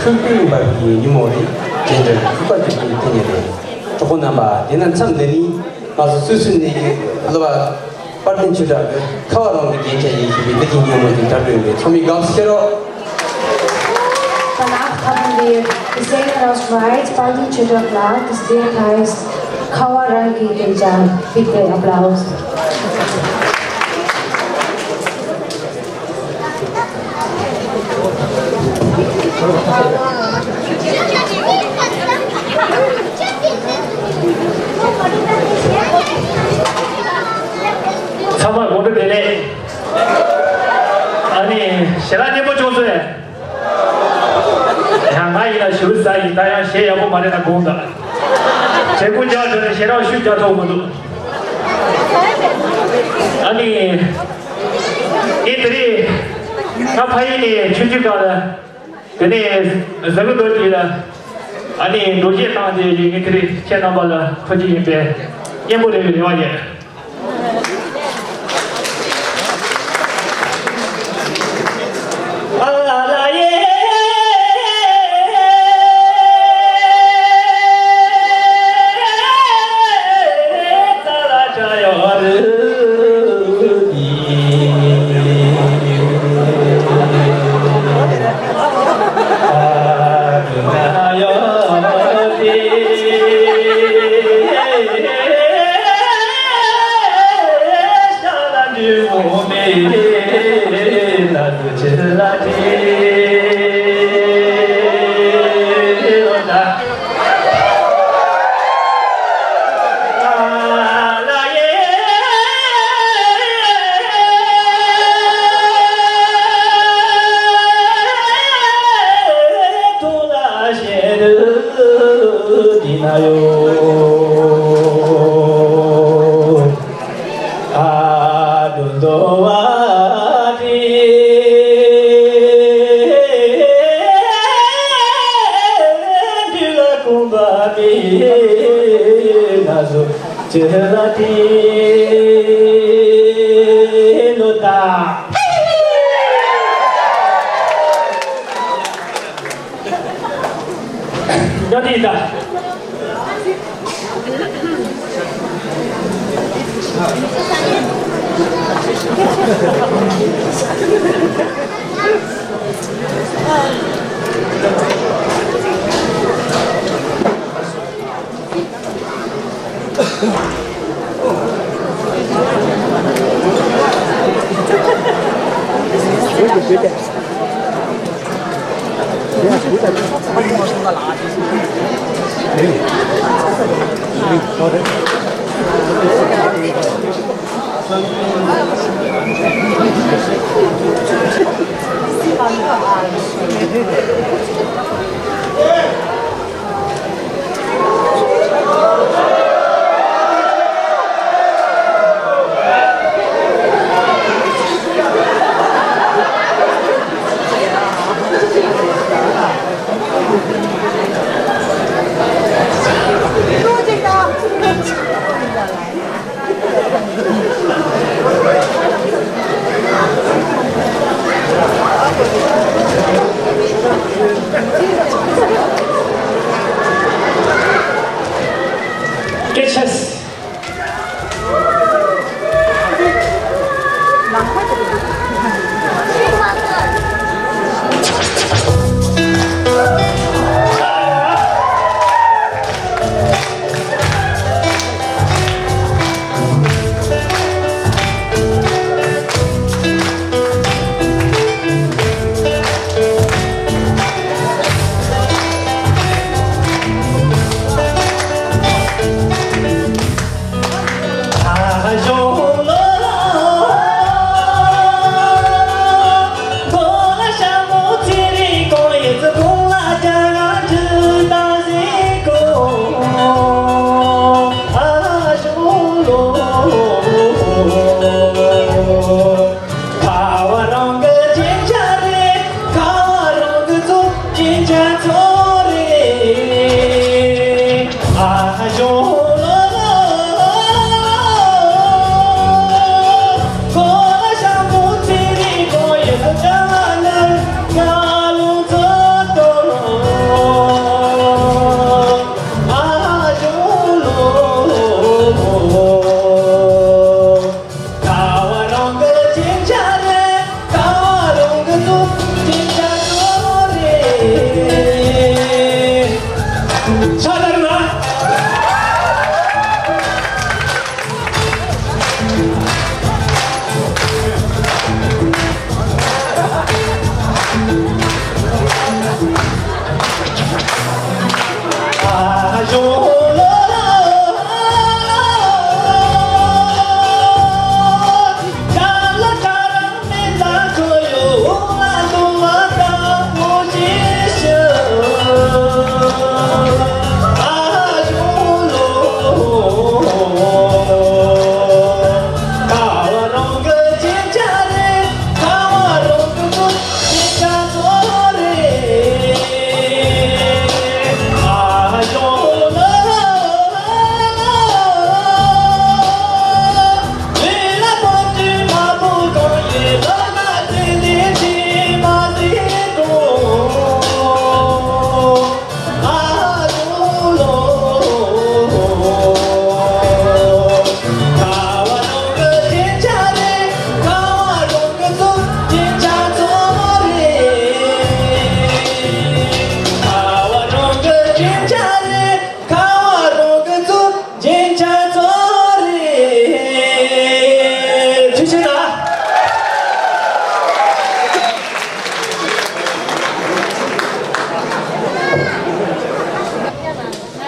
큰 바기 유머리 제들 국가적인 때문에 조금 남아 얘는 참 내니 가서 수순이 알아봐 빠른 주다 카와랑 괜찮이 이 느낌 유머리 다루는데 처음이 감스케로 Danach haben wir gesehen aus Schweiz, Baldi Chudakla, das Lied heißt Kawarangi Genjan. Bitte Applaus. 정말 오래되네. 아니, 시간이 뭐 좋으세요? 나이나 14이 다양 시야고 말이나 공다. 제 군자들은 시라고 쉬자도 오고도. 아니, 이들이 가파이니 춘지가는 그네 서구들이라 아니 노지에 땅에 이들이 채나발라 터지인데 예물을 내와야.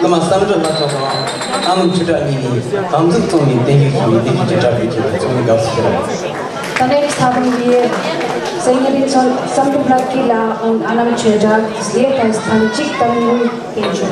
Lama samdra matama anam chita nini kamzuk tomi thank you chita bichu tomi gapsira. The next having year, singing some Kila on Anam Cheda, Slate as Tanchik Tamu Asia.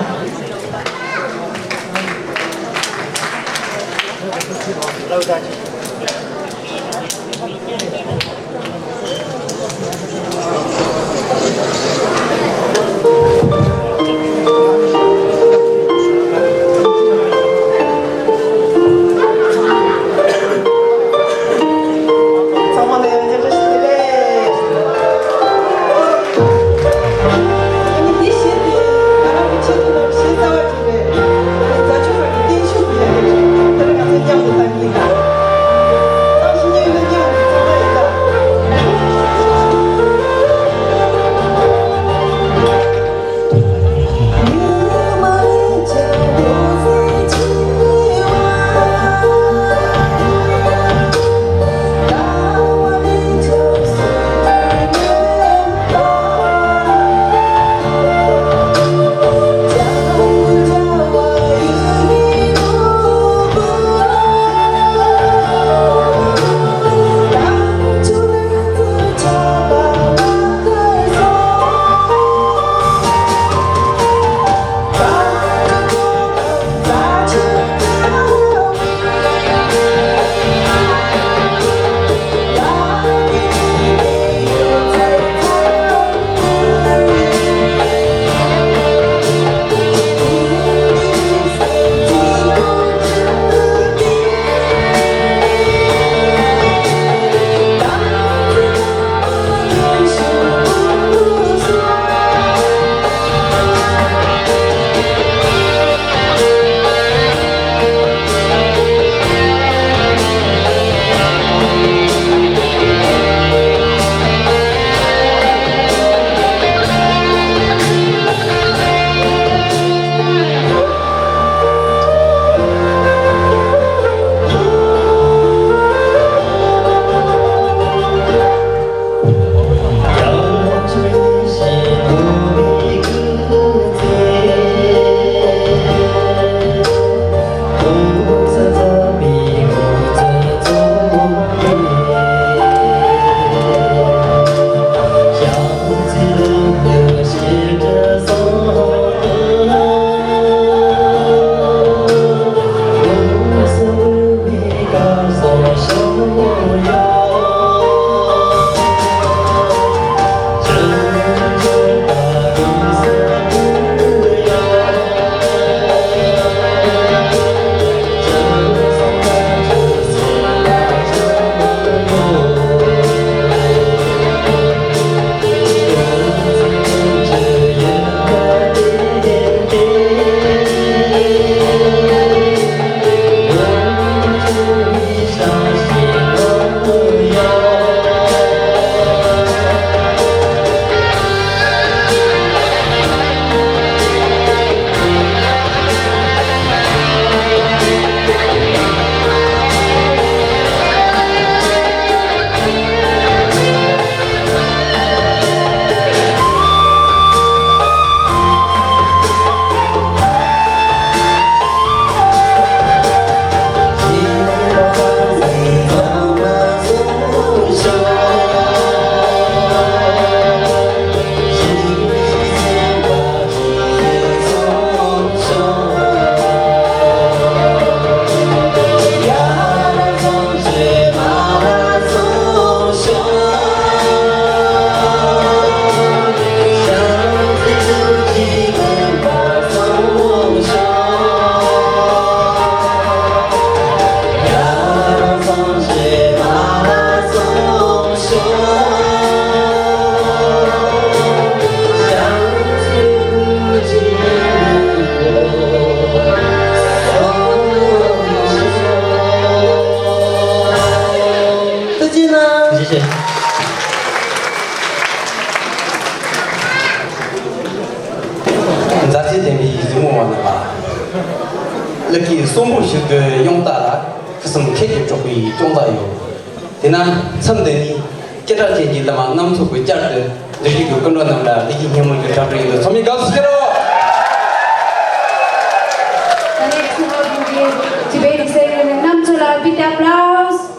谢。 자세 대비 이모와는 봐. 이렇게 소모식 용다라 그선 캐지 쪽이 좀다요. 대나 참되니 깨달지 담아 남속의 짜르 저기 그 건너는다 이게 힘을 잡으려 소미 가스케로. The next number will be Tibetan singer Namchola. Big applause.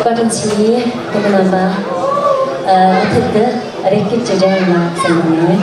Paranci, nama Tete, Rekit Jajana Sangani.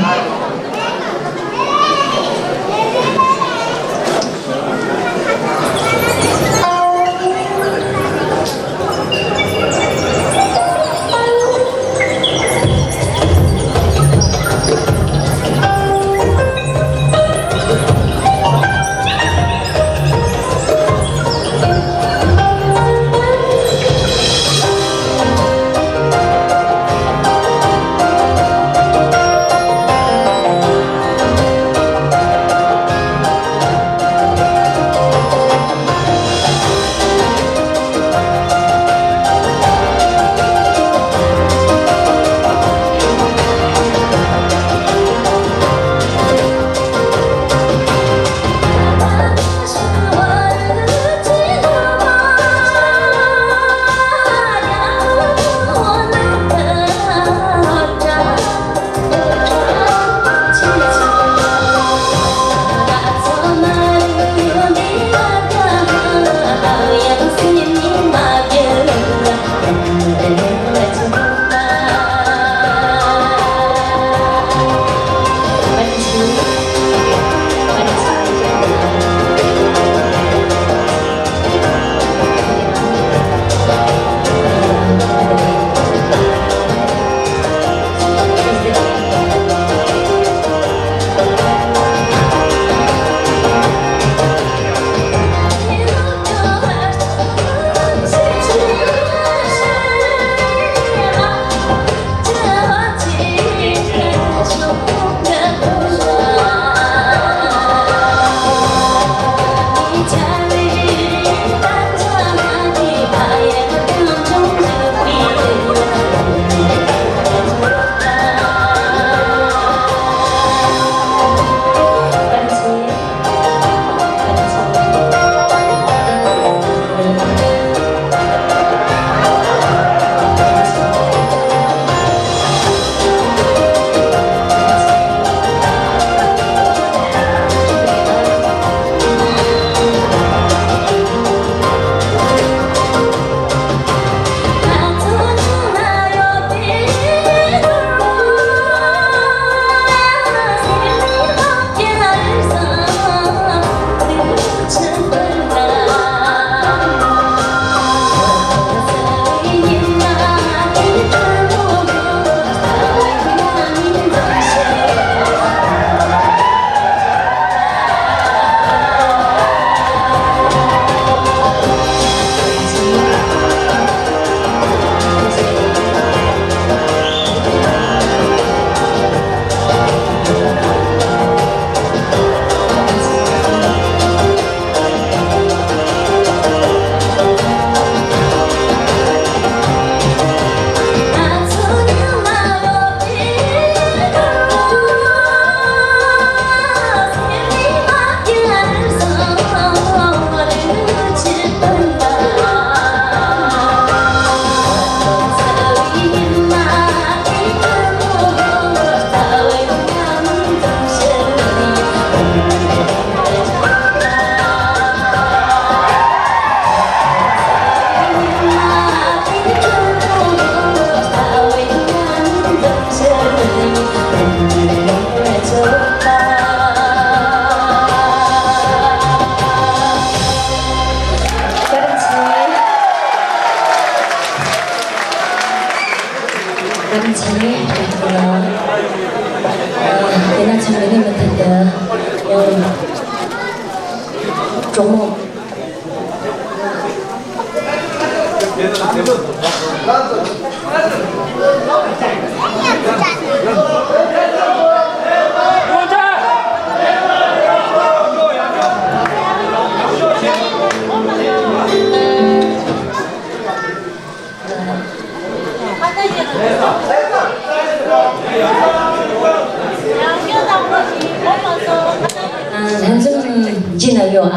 단순 지나요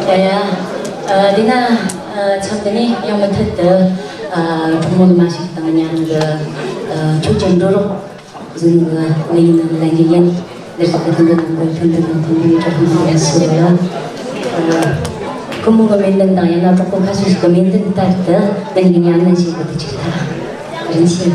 야야 디나 참더니 영문 듣다 부모도 맛있다 그냥 그 초점으로 무슨 그 내기는 내기엔 내가 듣는 걸 듣는 조금 했어요. 그모가 믿는다 야나 조금 가수 있고 믿는다 했다 내기는 안 내시고 듣지다 그런 식.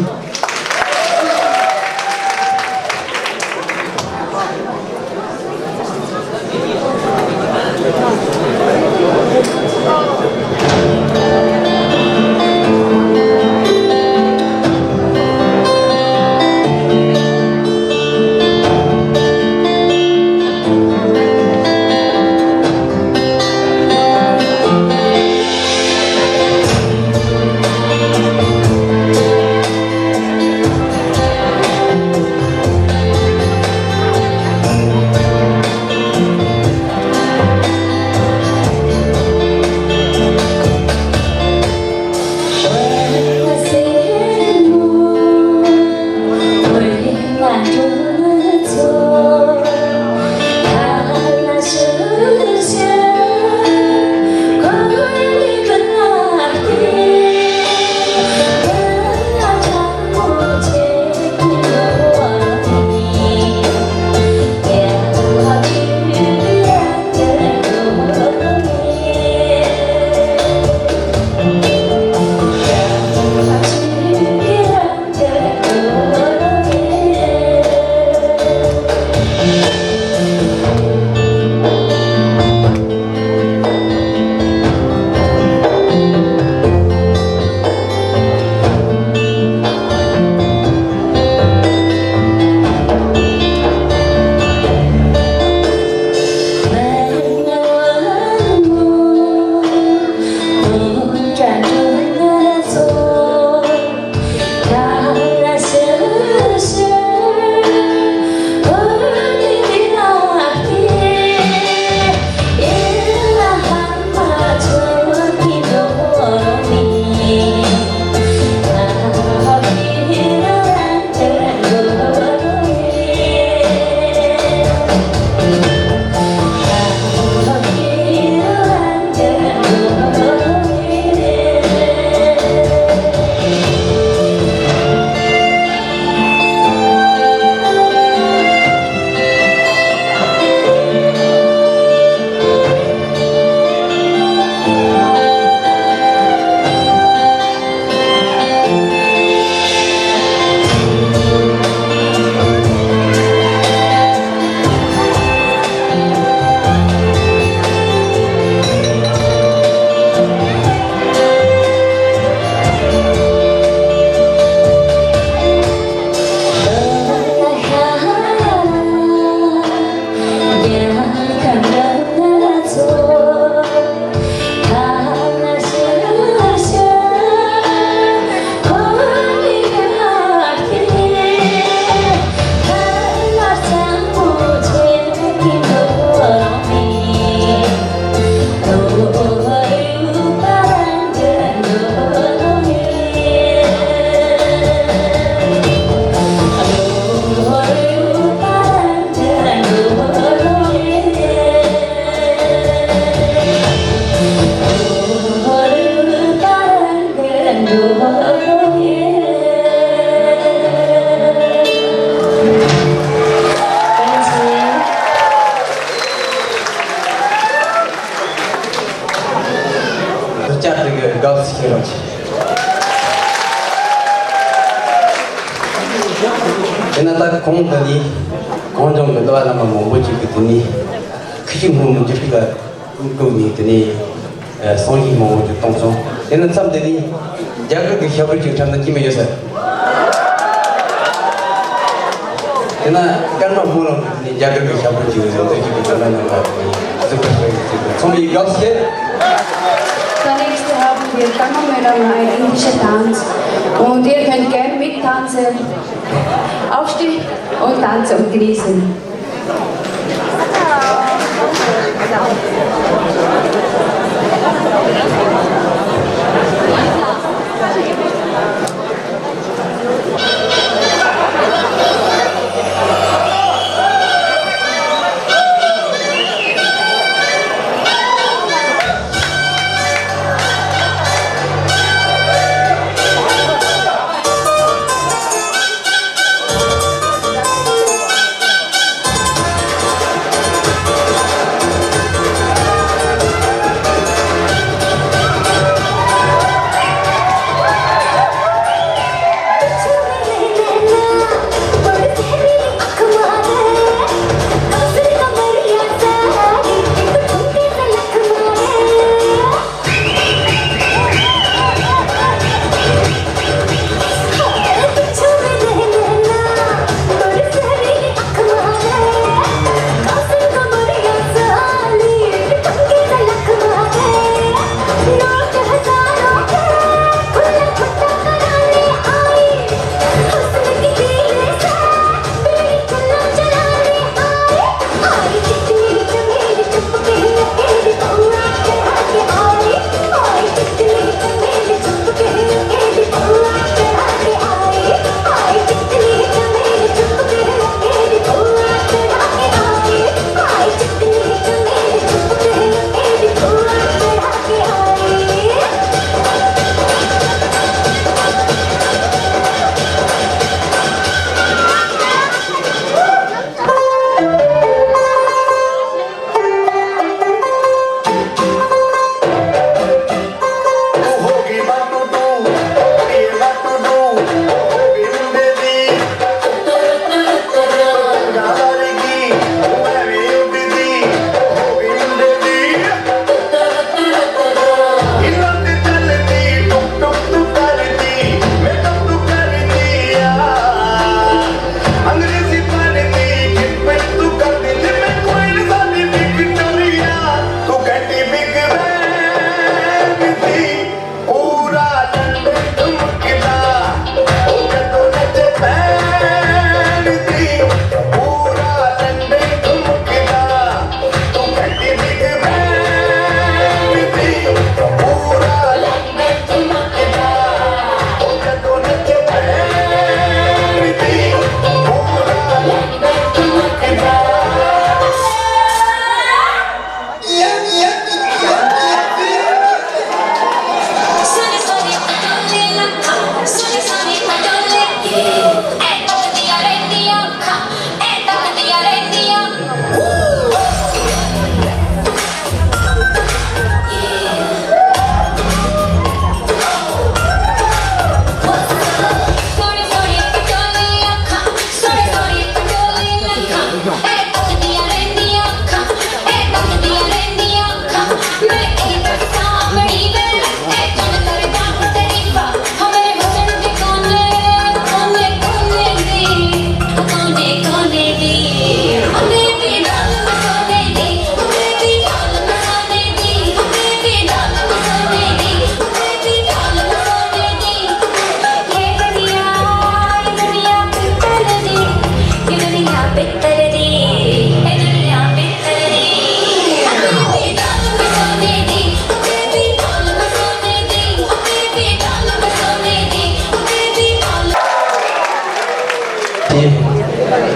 옛날 공원들이 공원정 면도가 나면 뭐 뭐지 그랬더니 그게 뭐 문제가 꿈꾸니 했더니 성이 뭐 뭐지 동성 옛날 사람들이 야그 협을 지금 잡는 김에 요새 Karena kan mau pulang ni jaga ke siapa juga untuk kita jalan yang baik. Super baik. Som vi gav sig. The next haben wir Kammermänner ein indischer Tanz. Und ihr könnt gerne mittanzen. Aufstehen und tanzen und genießen.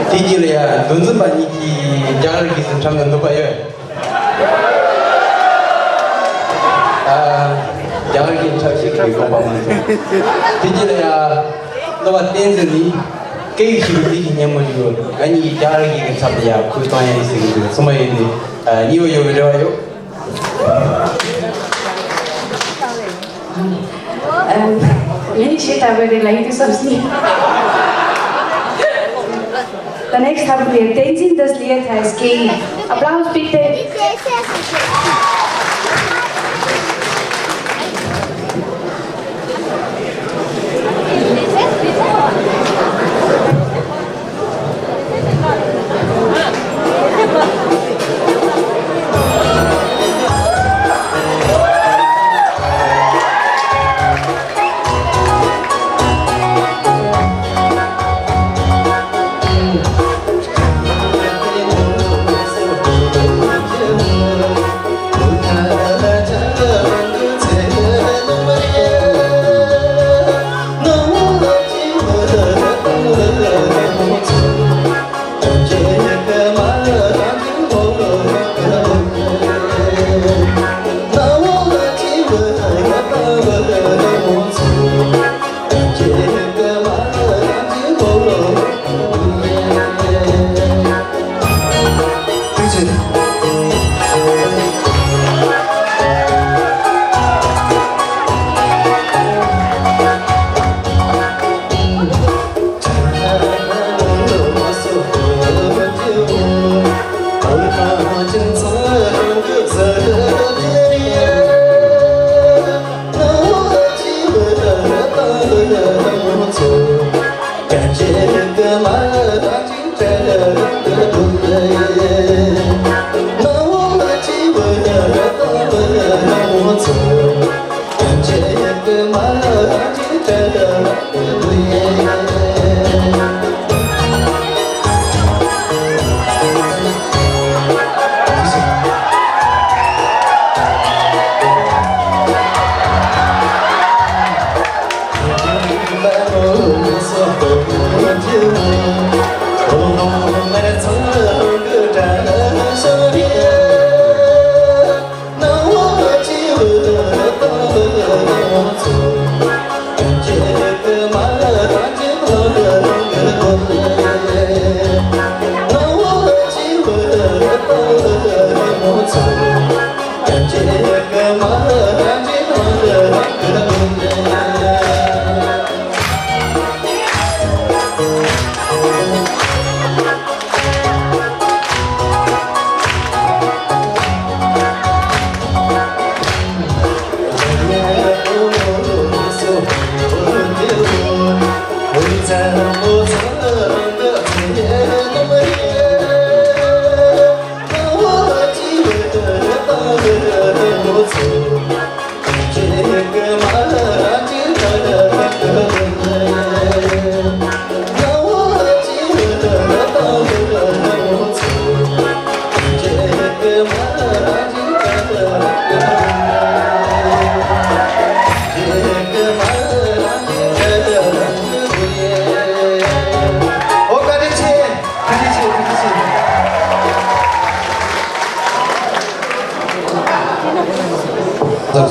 Tijilah dunzu bani ki jangan lagi sencam dan lupa ya. Jangan lagi cakap lagi komponen. Tijilah lupa tensi ni kei hidup ni nyaman juga. Ani jangan lagi cakap ya kutuan yang isi semua ini niu yo berdoa yo. Ini cerita dari lain Subsni. The next haben wir Tenzin, das Lied heißt Geh. Applaus bitte.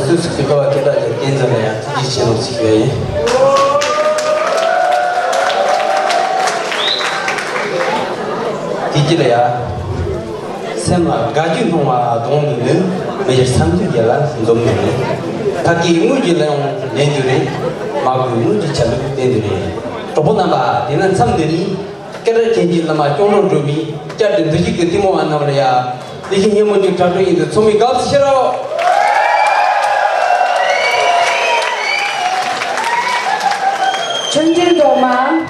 수수께끼가 게다 괜찮아요. 이시는 시계에. 디지래야. 세마 가지노와 동문은 매일 3주기라 좀네. 다기 무지랑 렌즈리 마구 무지 차를 렌즈리. 또보나마 되는 3년이 깨를 젠질라마 쫑로 좀이 짜든 드시 그 티모 안 나오려야. 이게 녀모 좀 자주 이제 소미 갑시라. Schön Doma.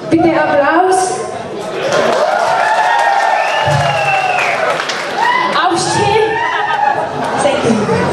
Bitte Applaus. Aufstehen. Sehr gut.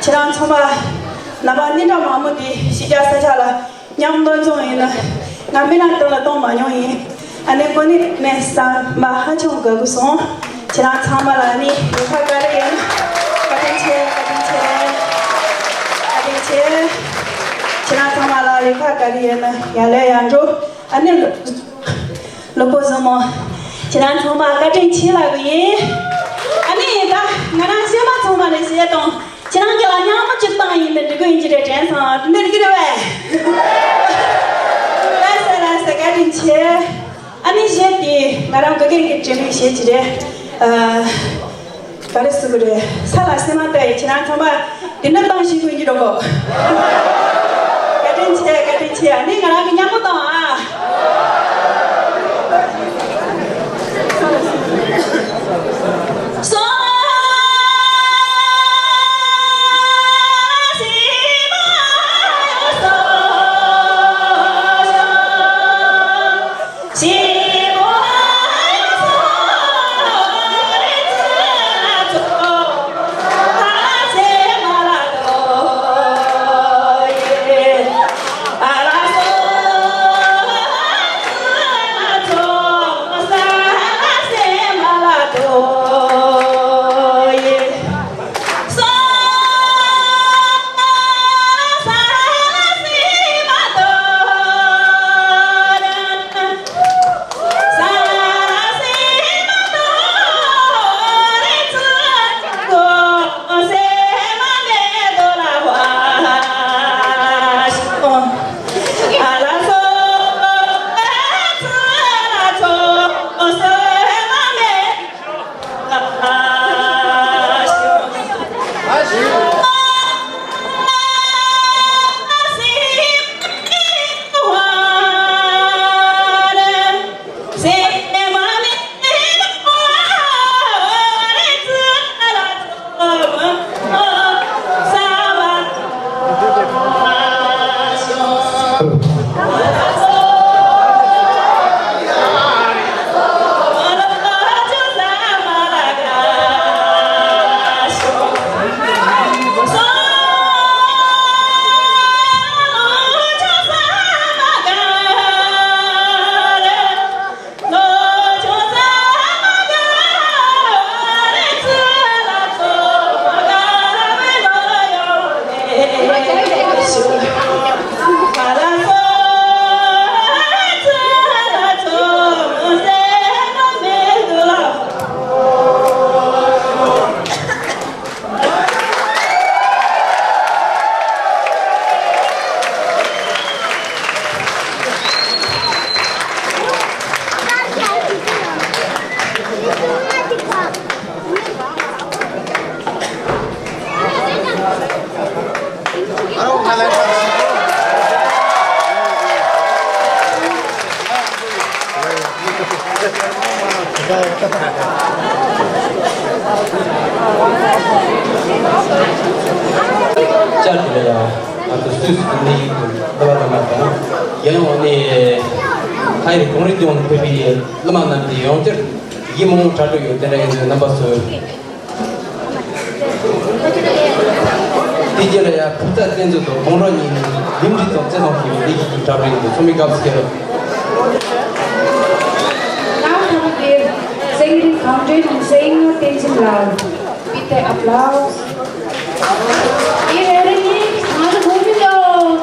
지난 정말 나만 니나 마무디 시자 사자라 냠돈 종이나 남이나 떨어 동 마뇽이 안에 거니 내사 마하종 거구송 지난 정말라니 유카가리 가든체 지난 정말라 유카가리나 야래 양조 안에 로고즈모 지난 정말 가든체라고 예 아니 나 나랑 시마 정말에 시동 지난 게 아니야 뭐 땅에 있는 그 인지를 전서 근데 이게 왜 라스 같은 체 아니 제티 나랑 그게 재미 시지래 가르스 그래 살아세마다 지난 정말 dinner 방식이 이러고 같은 체 아니 나랑 그냥 못 와. Singing fountain and saying your things in loud. Bitte Applaus. Ihr hört nicht, alle gute Laut.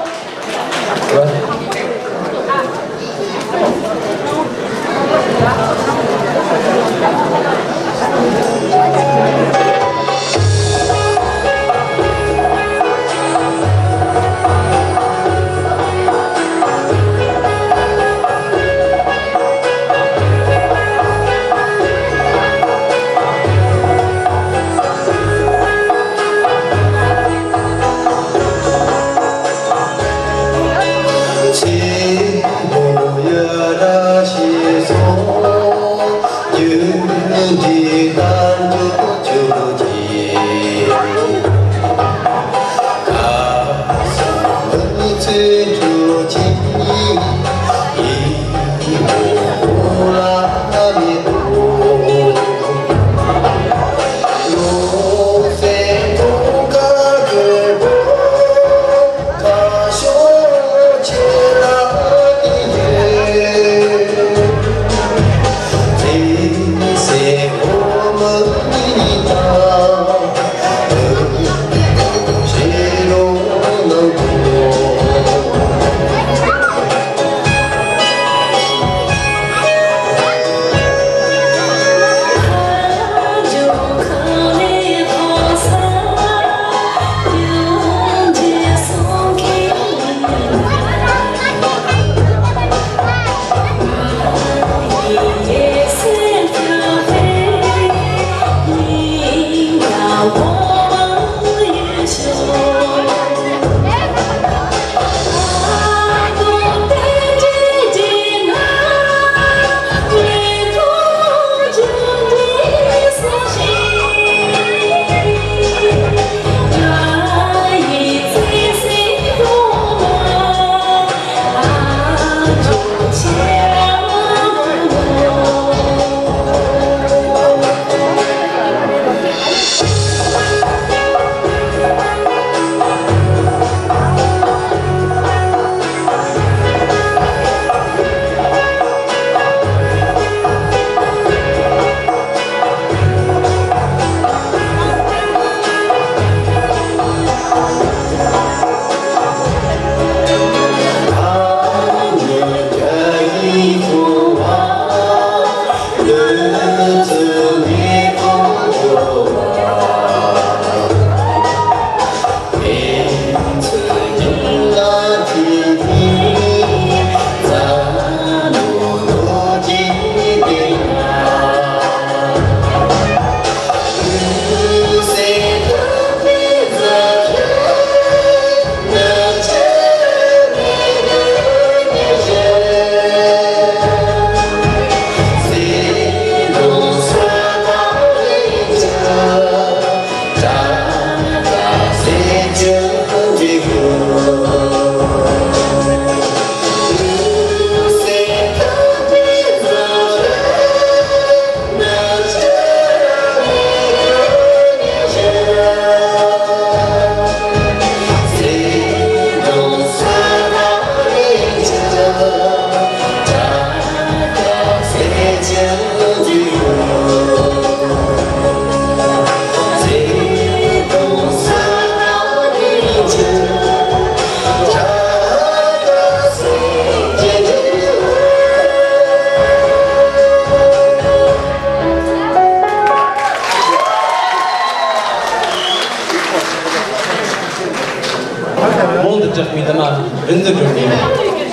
몽드 작미다마 렌즈를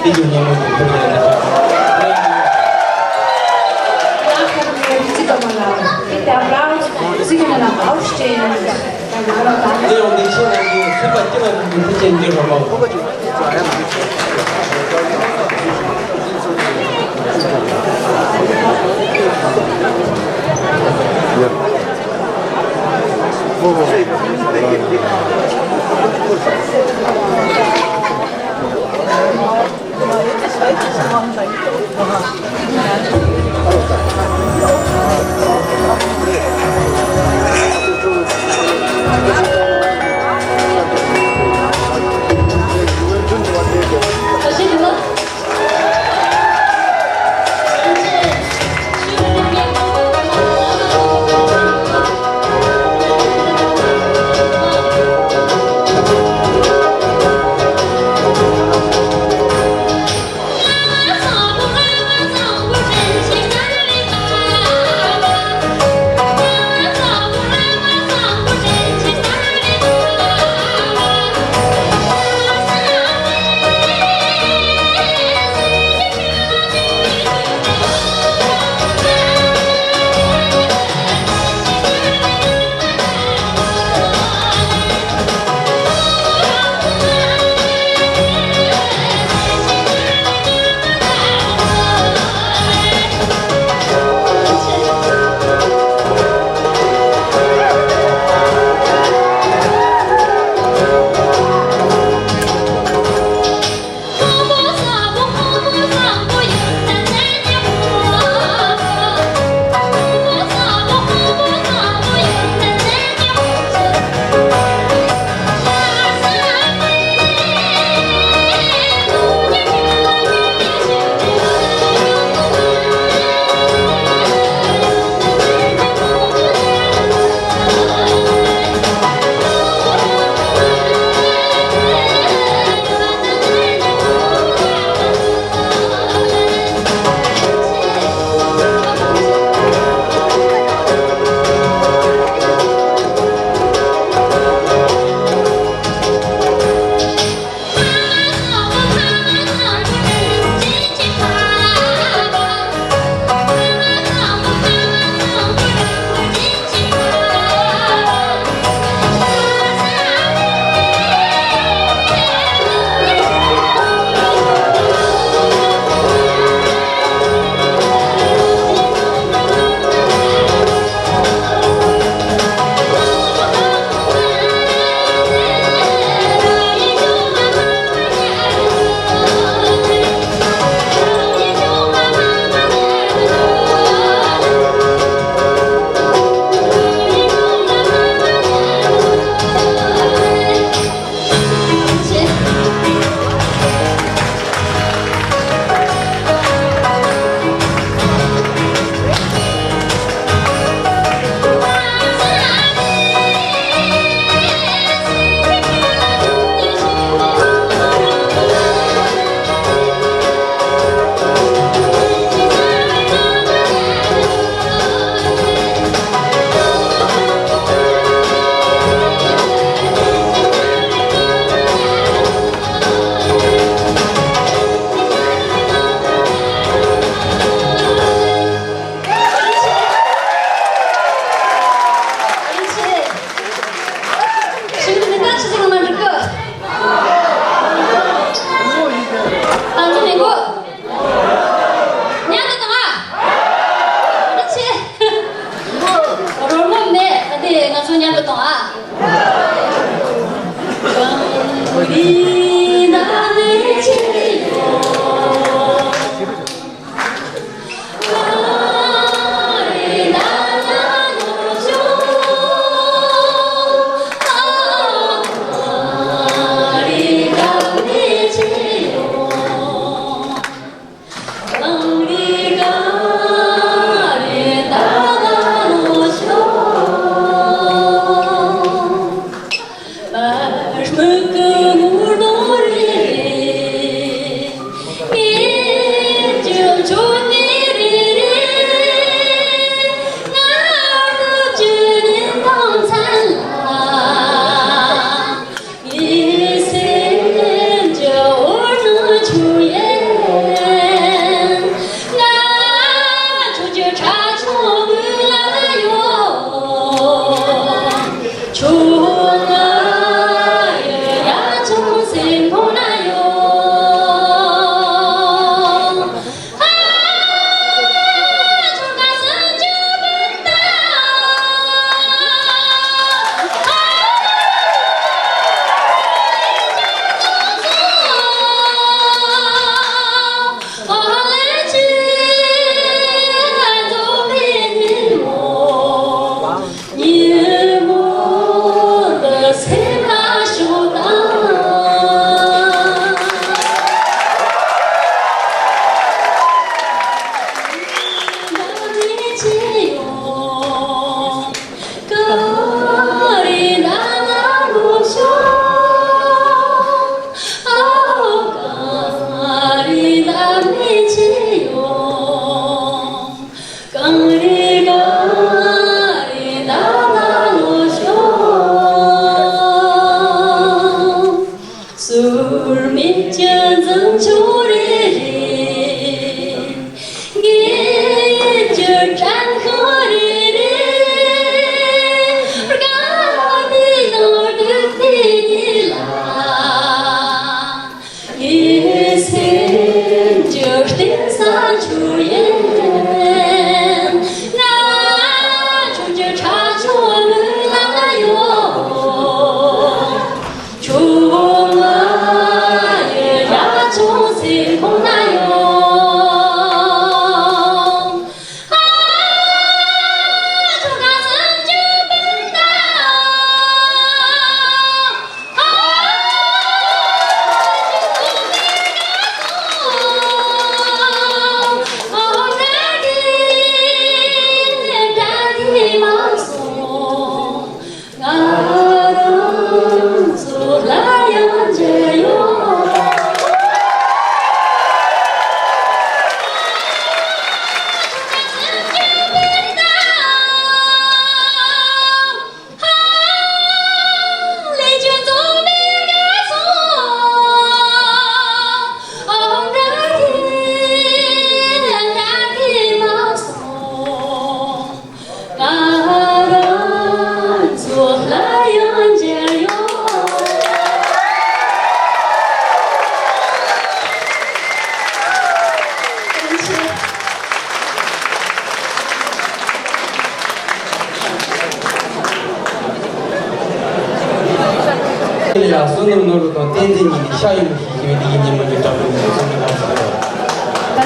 이중님을 부르는 Bitte Applaus. Sie können auch aufstehen. 네, 오늘 시원하게 술과 뛰어난 분들 하고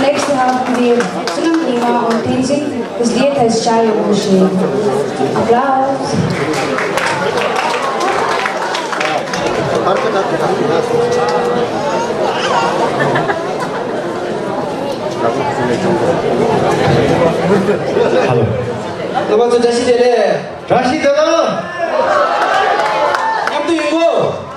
nächste haben wir Sunam Nima und Tenzin. Das Lied heißt Chayo Moshi. Applaus. Hello. 너무 자시대래. 자시대라. 냠도 이거.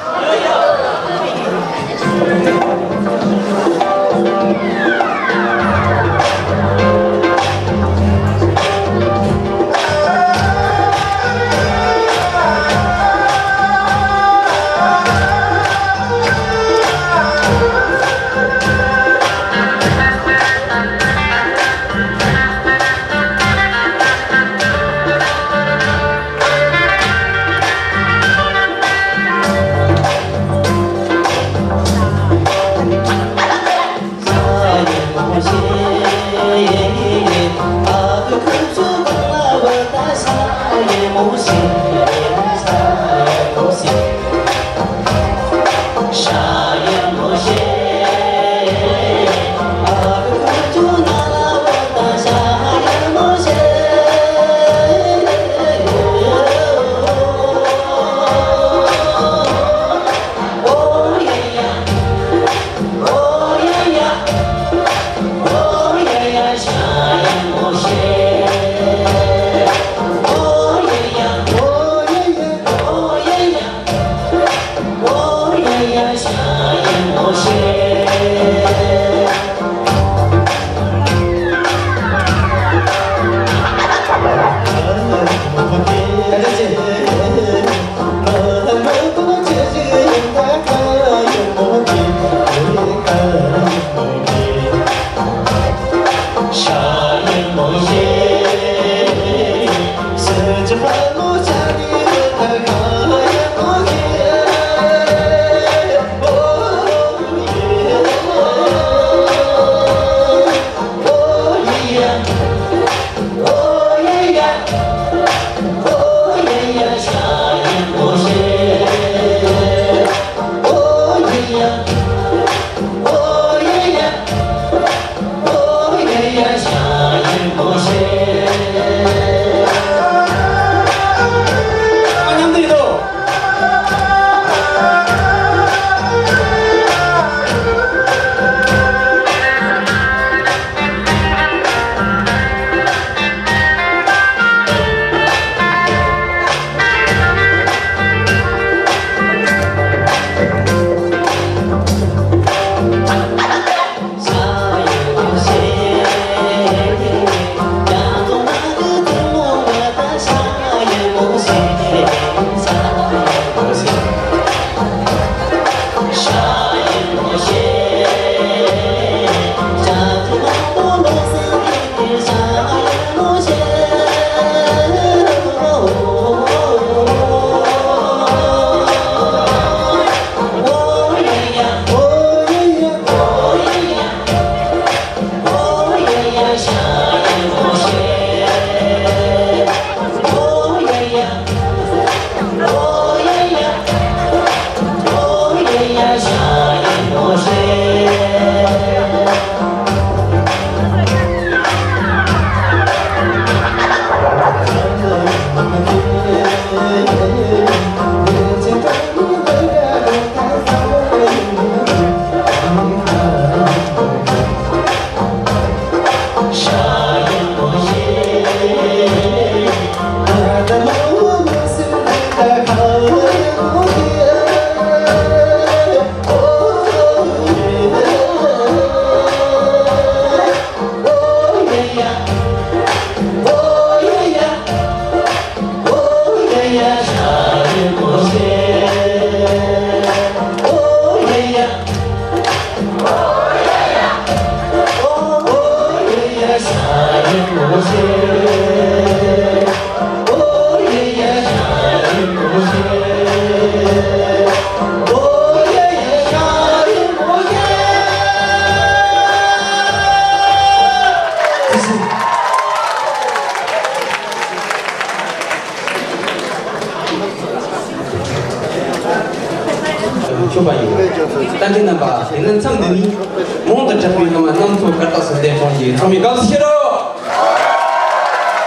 쇼바이요. 단지 넘바 얘는 참 되니 뭔가 잡히면 넘소 갔다 데 본지 좀이 가시로.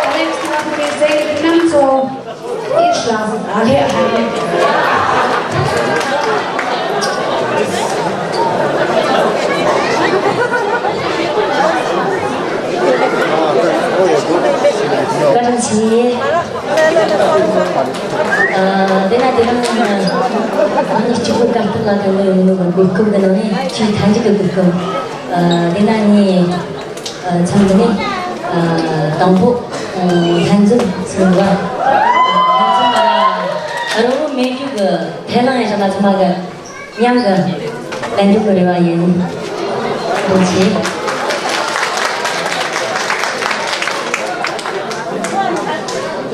Dan next haben wir sehr genannt so Irrschlafen. 그렇지. 내가 아니 죽을 같은 거는 있는 건 물건들은 지 단지도 그렇고 내나니 장전에 동부 단전 승과 여러분 매주 그 대만에서 마지막에 양가 랜드거리와 연 그렇지.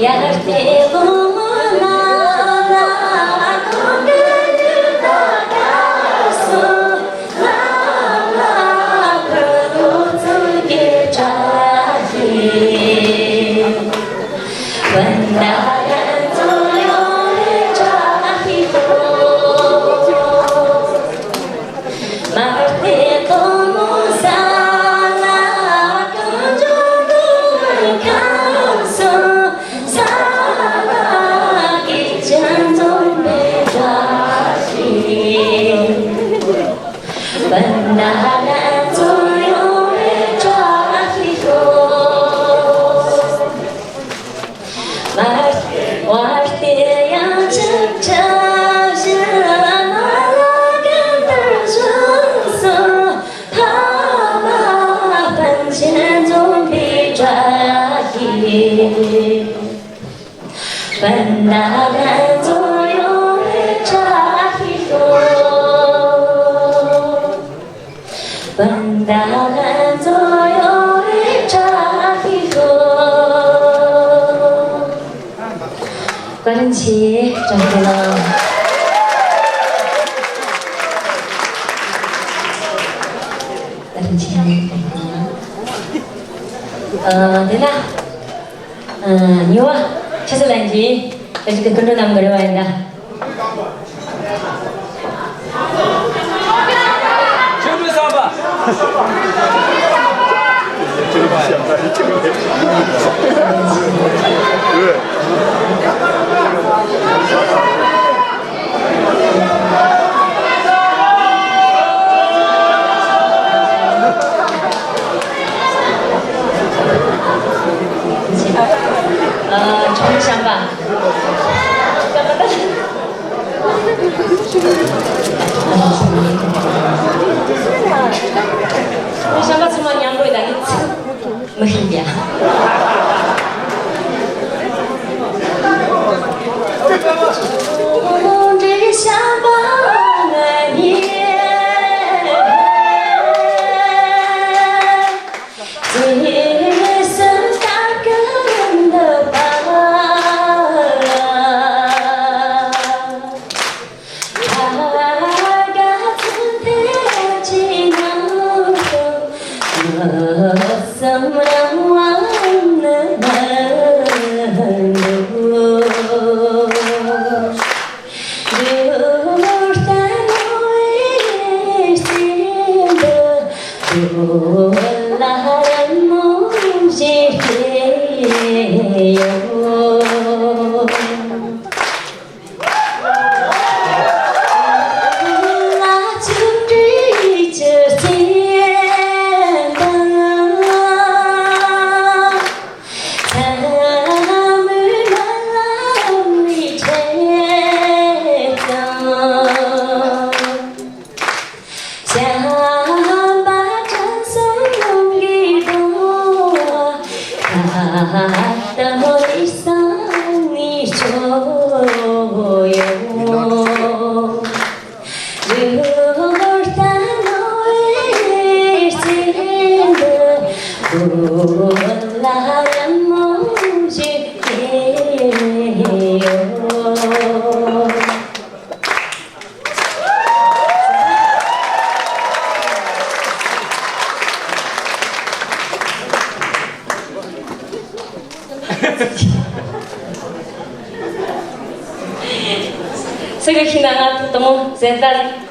야arte gona la condena caso la produce che chahi banda toyo chahi marte como sana Banana toyo chahiho Marte yang cecah malakan tersusu Hama pancen zombie jahi Banana toyo chahiho Bandahan toyo chahiho Karenci jangan Karenci Dena Nyowa 최소단지 어저께 글로 남은 거를 와인다 좋은 샴바 샴바 semua nyambung lagi mahia这香巴的你最深大个人的吧想把这首 Тому сентали.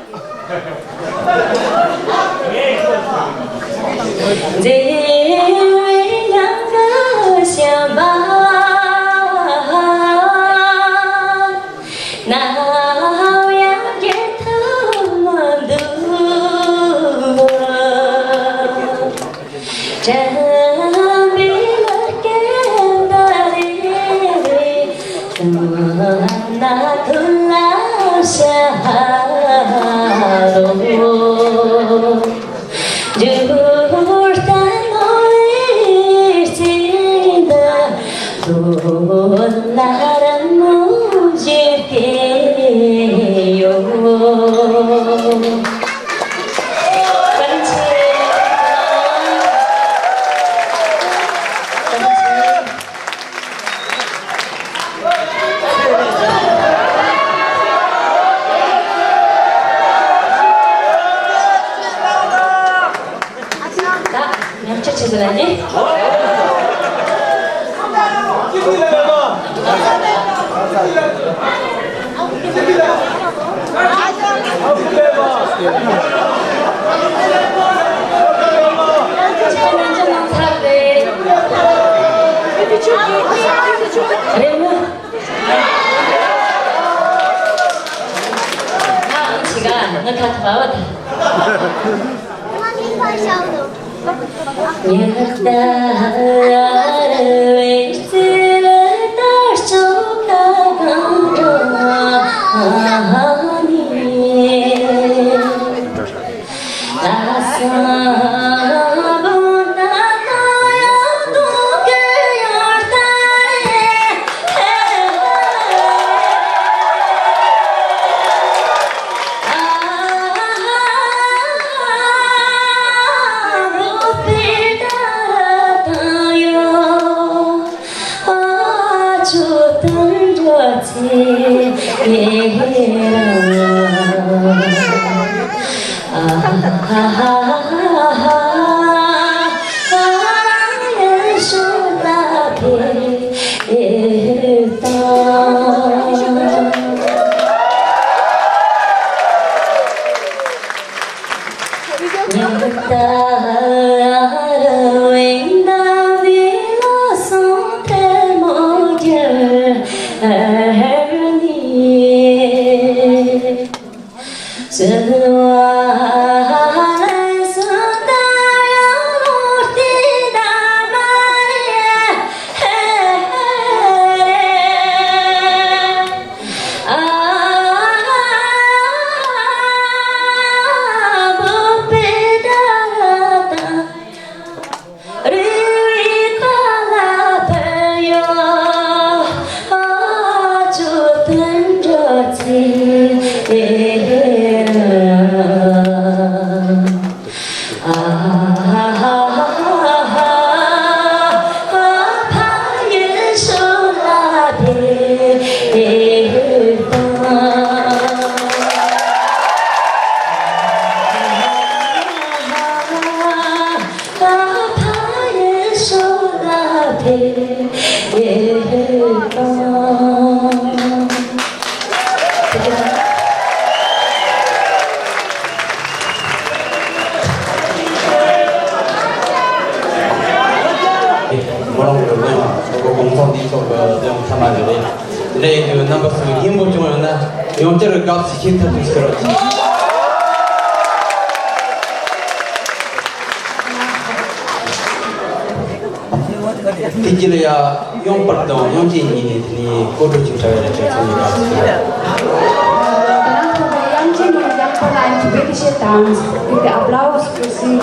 Bitte Applaus für Sie.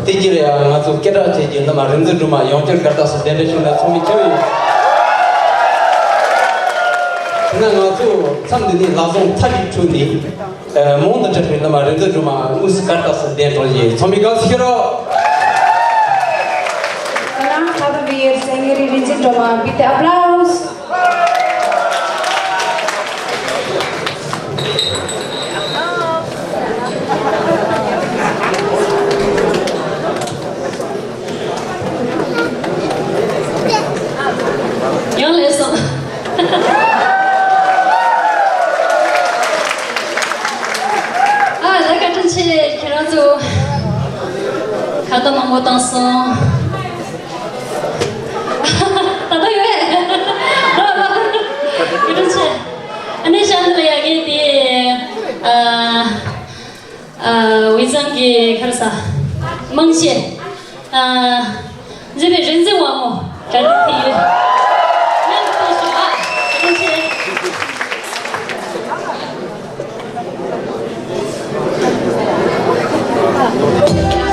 Tijiria ngazu kera tijin nama rendu rumah yang cerita sedang sudah sumi cuy. Nah ngazu sambil langsung tadi cuni, mohon terjadi nama rendu rumah musikata sedang tolong sumi kau sikero. Sekarang kami biar sengiri rinci drama, bite aplaus. Yang lesson. Ah, dah kata cik kira tu kata mampu tangsung. Tak tahu ya. Kata cik, ane jangan lagi di wisang ki kerasa mengsi. 这边人在往么，站着体育。 Hãy subscribe cho kênh Ghiền Mì Gõ để không bỏ lỡ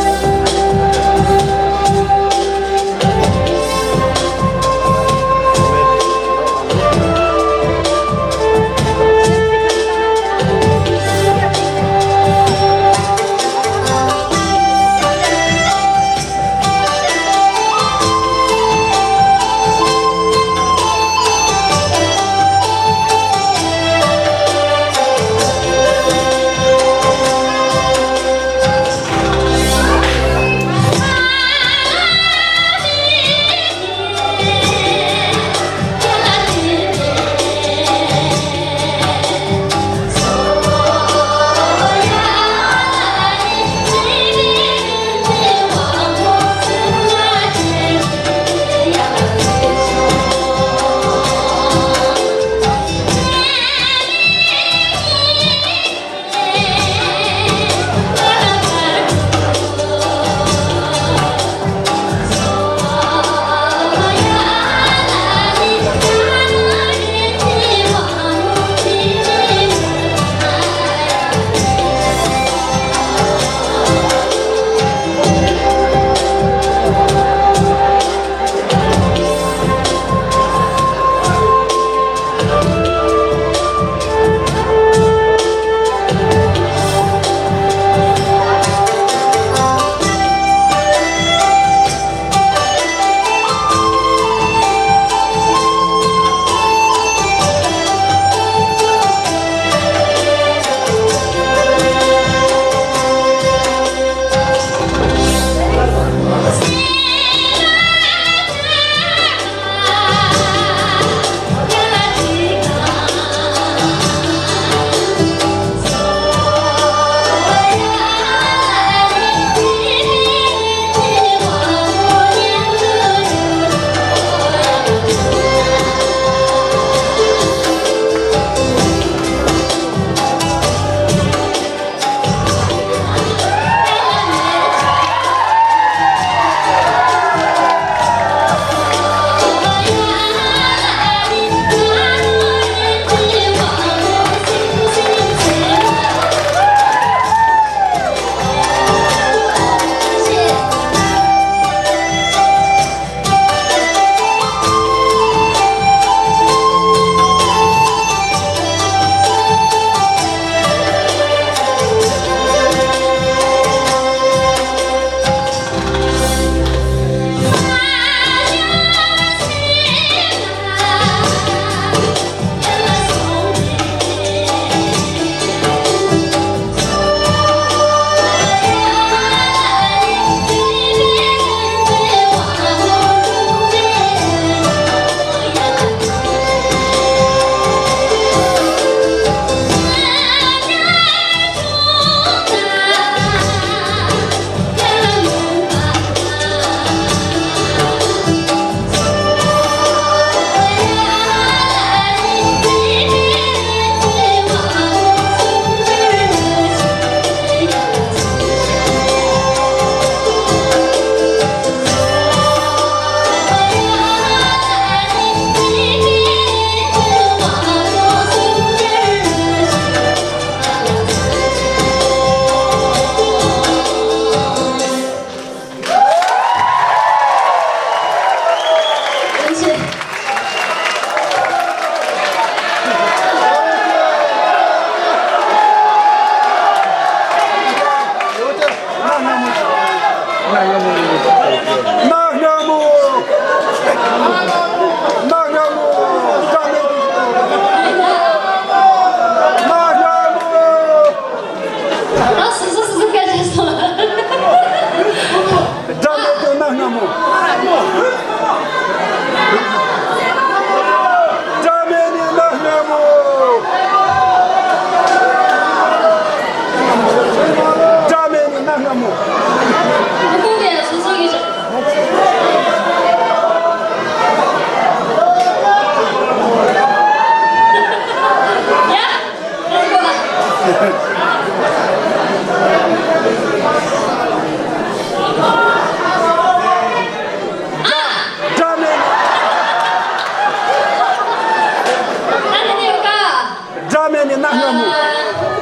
Джамени нахнаму.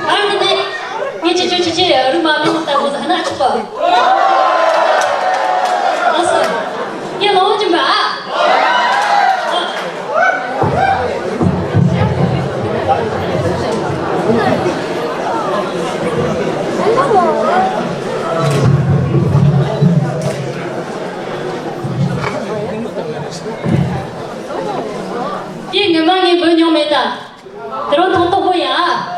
아니, 이제 얼마 минут하고 하나 줘. 알았어. 얘 나오지 마. 얘 내망이 뭐냐면다. 들어 돈도 뭐야?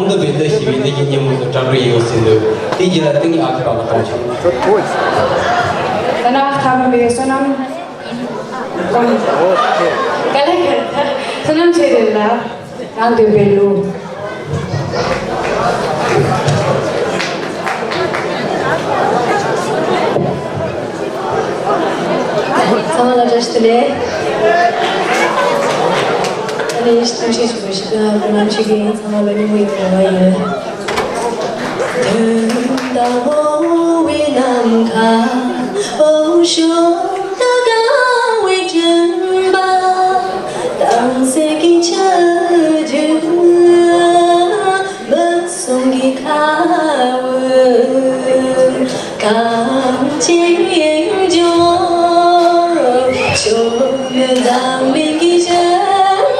롱더 베더 시비 내기 님도 잡으려 이것인데 이제라 등이 아까워 가지 Danach haben wir Sonam Sonam Chedella Randu Bellu. Tamam araştırdı. Hani işte bir şey çıkmıştı. Bundan çıkıyor. Tamam benim uyumayı. 된다고 위남가 오쇼다가 위전바 땅색이 찾은 멋송기 가운 강진조 조면 담비기 전가래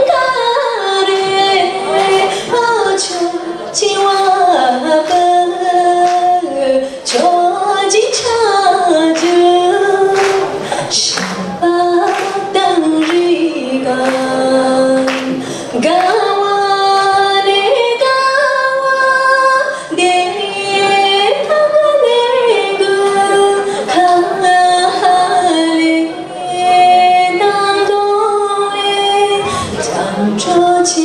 어쩌 지와 저지 찾은 신바당리가 가와네 가와 내 타가내고 하래 남도에 잠조지금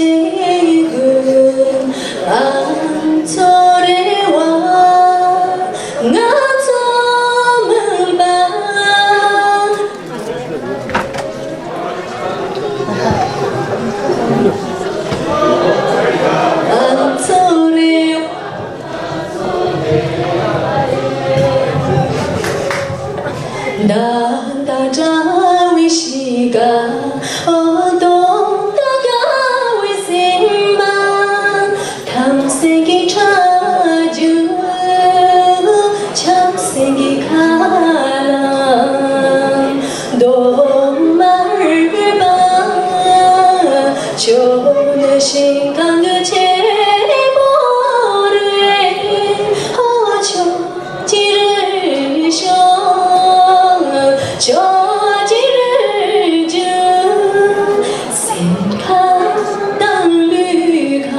안소래와 나다자위시가 어동다가위심만 탐색이 찾은 참색이 가난 너말을 봐 좋은 시간 그 제보를 어쩌지를 쇼 저지를 준 생각 땅류간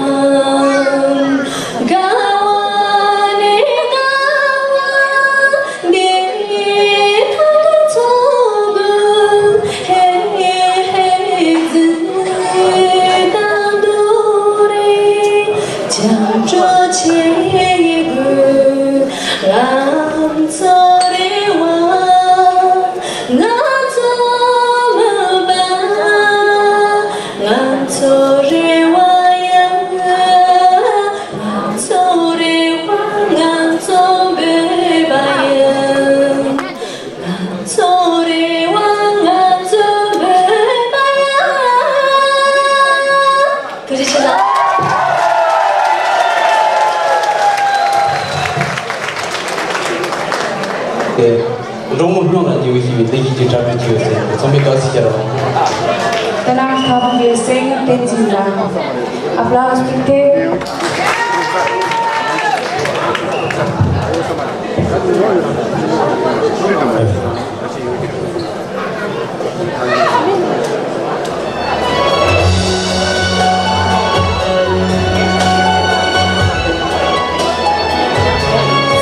가와네 가와 내 타가 조금 해즈 땅돌에 잠조체구 람소리와 너무 훌륭한 이웃이 내기 잡을 지었어요. 선배가 시켜라. Danach haben wir Sing den Singer. Applaus bitte.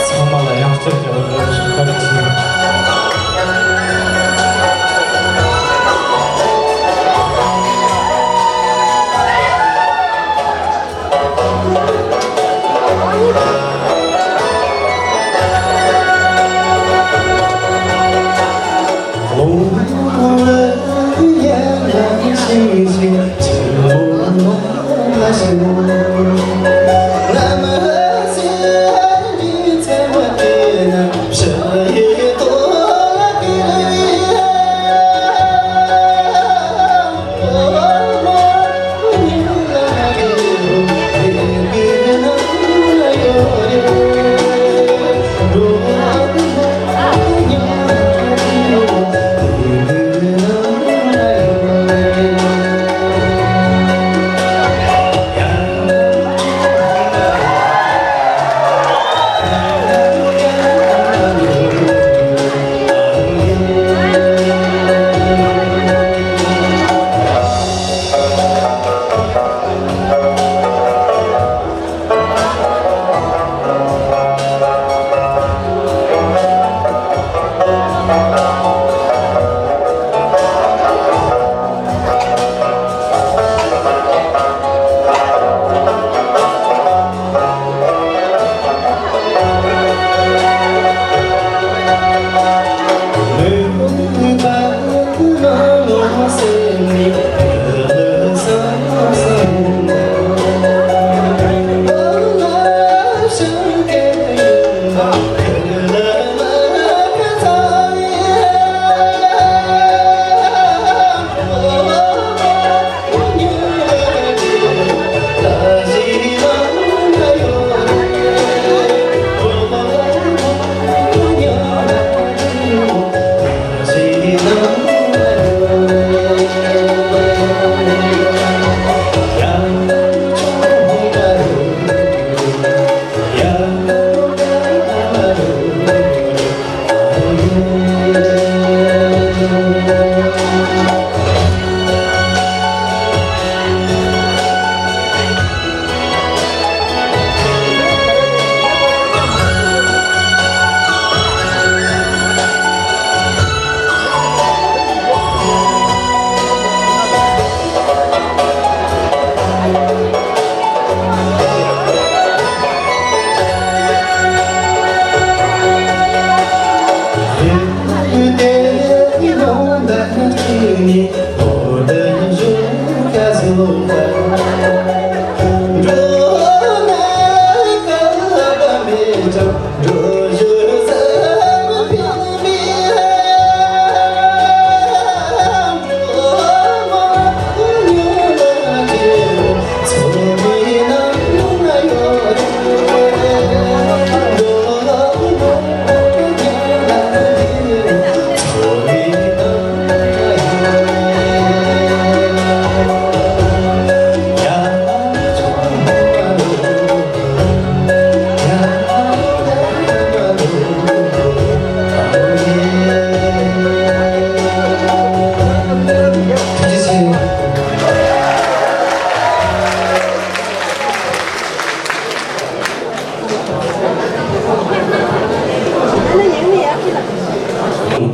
정말 양쪽이 어려우신 가르치는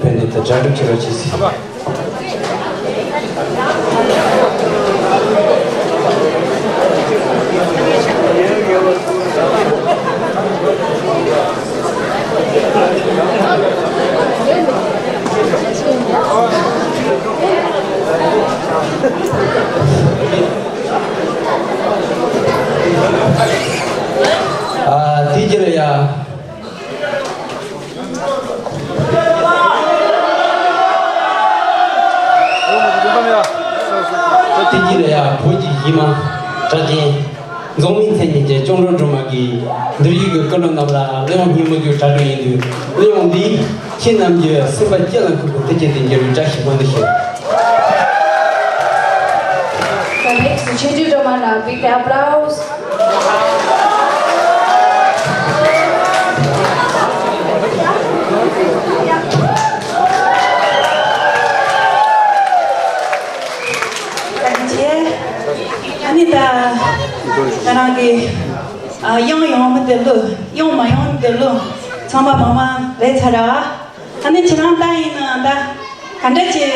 팬들 자주 들어주세요. 아, 디젤이야. 디젤이야. 보이지 이만 저기 농민팬이 이제 종로 주막이 느리게 끌어나라. 내가 힘을 줘 자주인데 내가 네 신남제 스바 찌는 그거 되게 된게 자식 원하시. The next Jeju Domana, big applause. Anita, Naragi, young Delu, young my own Delu, Samba Mama, let's have and then Chinanta in the Kandachi,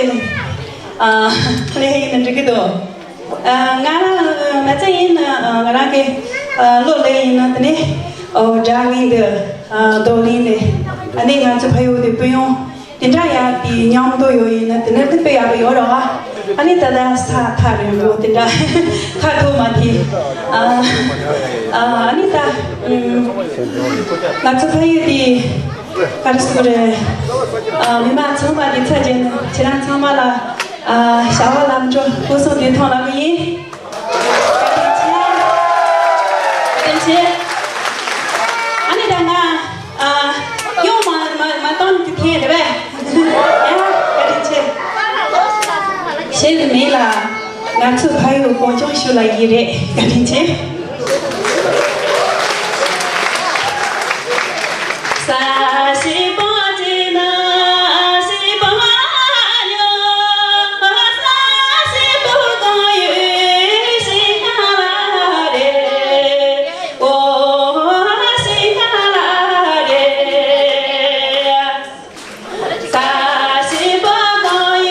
play in the Trikido. Ngana, let's say in Naraki, Lole in the or Javi the Doline, and then I to pay with the Pion, the Jaya, the young doyo in the never pay up your Anita that's Tari wrote it down. Katumati. Anita, not to pay the Karsure. Mima somebody touching Chiran Samala, Shawalamjo, who's on the Tonami. Anita, you my tongue to hear the back. Shade Mila, not to pay with Bonjour like it, Galinche. Sashi Bontina, Siboyo, Sashi Bodoy, Sikalade, oh, Sikalade, Sashi Bodoy.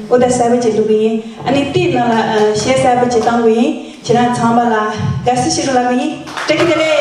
Udah savage lugi, ani tin na share savage tangui, Chiran Chambala, gas shiru lagi, take it away.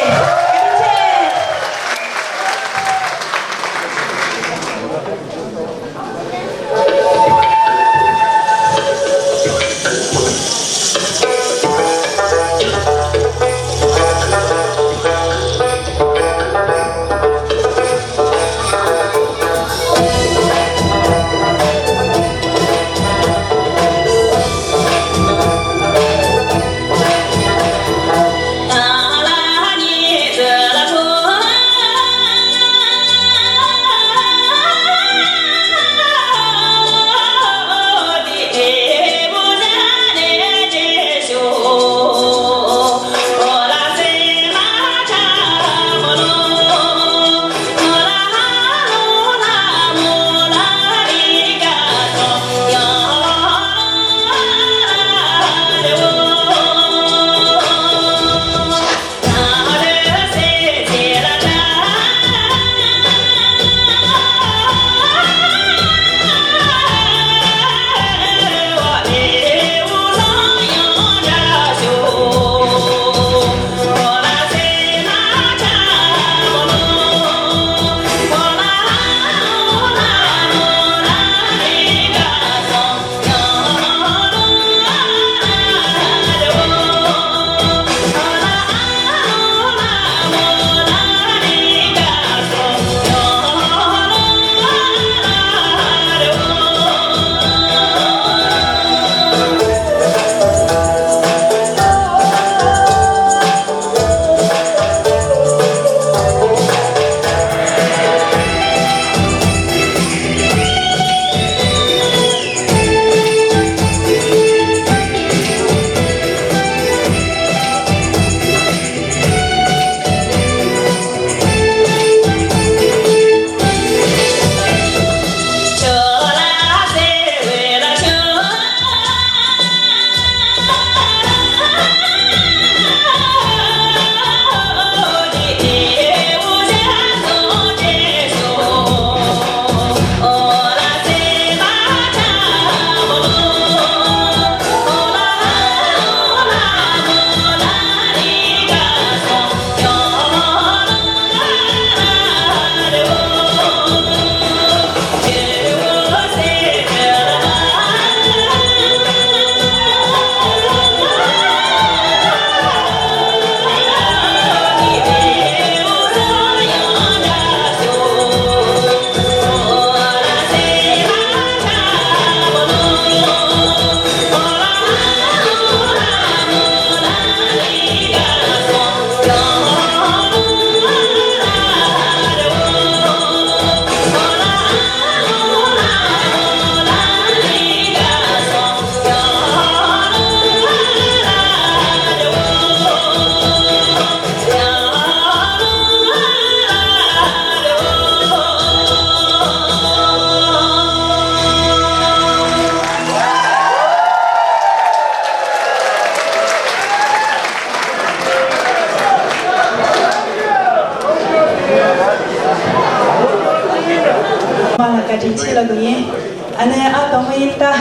마라 같이 치라고니 안에 아동이다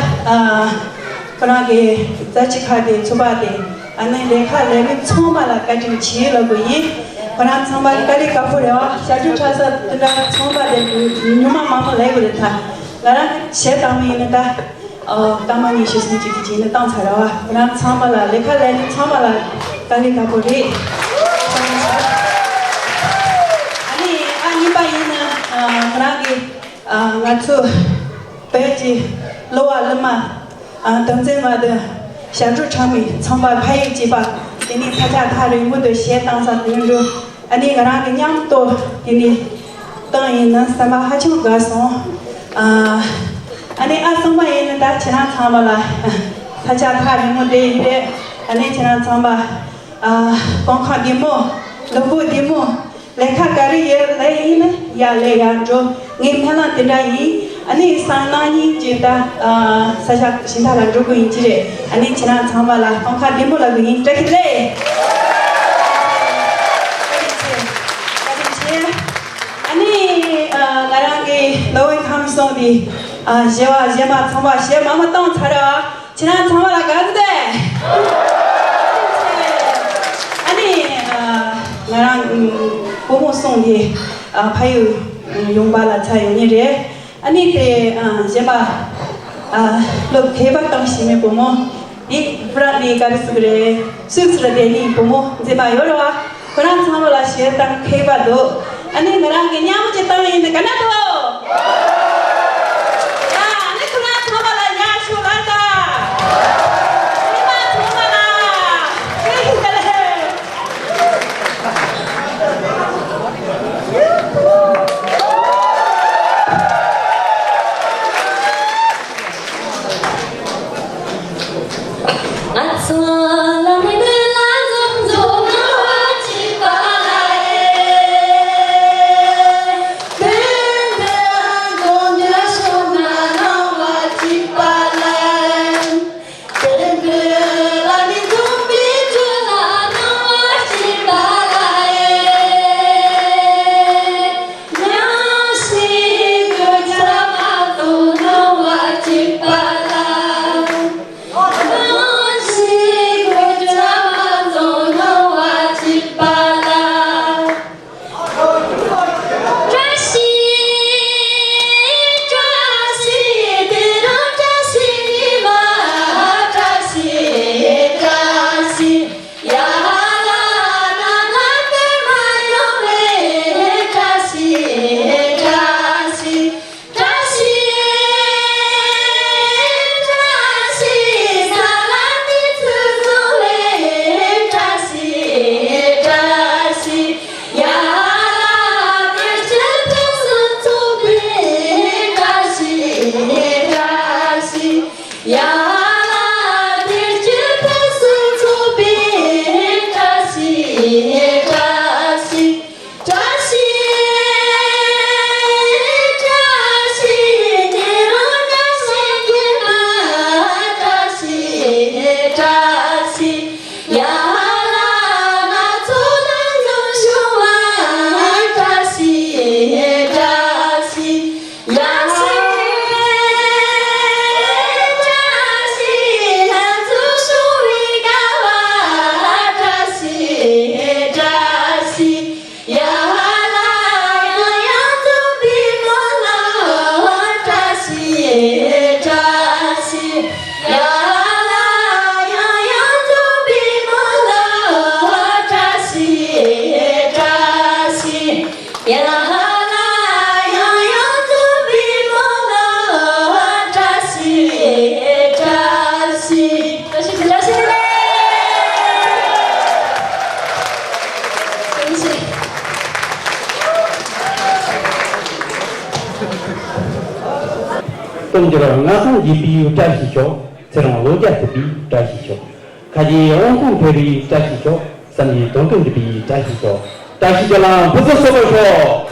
그러게 자치카데 초바데 안에 레카 레미 초마라 같이 치라고니 그럼 상반까지 가보려 자주 차서 들어 초바데 누마 마마 레고다 나랑 셰담이다 까마니 시스니지지는 땅차라와 그럼 참말라 레카 레미 참말라 까리 가보리 그러기 나초 배지 로알마 등재마다 샤주 참이 참바 파이지바 이니 타자 타를 모두 시에당사 등주 아니 그러기 냠도 이니 땅이는 사마 하청 가서 아니 아성바에는 다 지난 참말라 타자 타를 모두 이래 아니 지난 참바 공카디모 로보디모 लेखा करी ये ले इन या ले यार जो निम्नला तिराई अने सानानी जेता सजा सिंधा लागो को इंचिरे अने चिना छामाला पंखा डेमो लागो इंच टकिले अने गारांगे लोई खामसो दी जेवा जेमा छामा शे मामा तंग छरा चिना छामाला गादे अने गारांग 보모 송디 파유 용발라 차요니레 아니테 제바 로 개박 당시에 보모 이 브라디 가르스그레 스스라데니 보모 제바 요로와 그런 참을라 시에당 개바도 아니 나랑게 냐무제 땅에 있는 가나도 아니 그런 참을라 야쇼란다 이마 도마라 그래 동저랑 나상 이비유 짜시죠. 저랑 로자스비 짜시죠. 가지 온통 별이 짜시죠. 산이 동동비 짜시죠. 짜시죠랑 벗어 써보죠.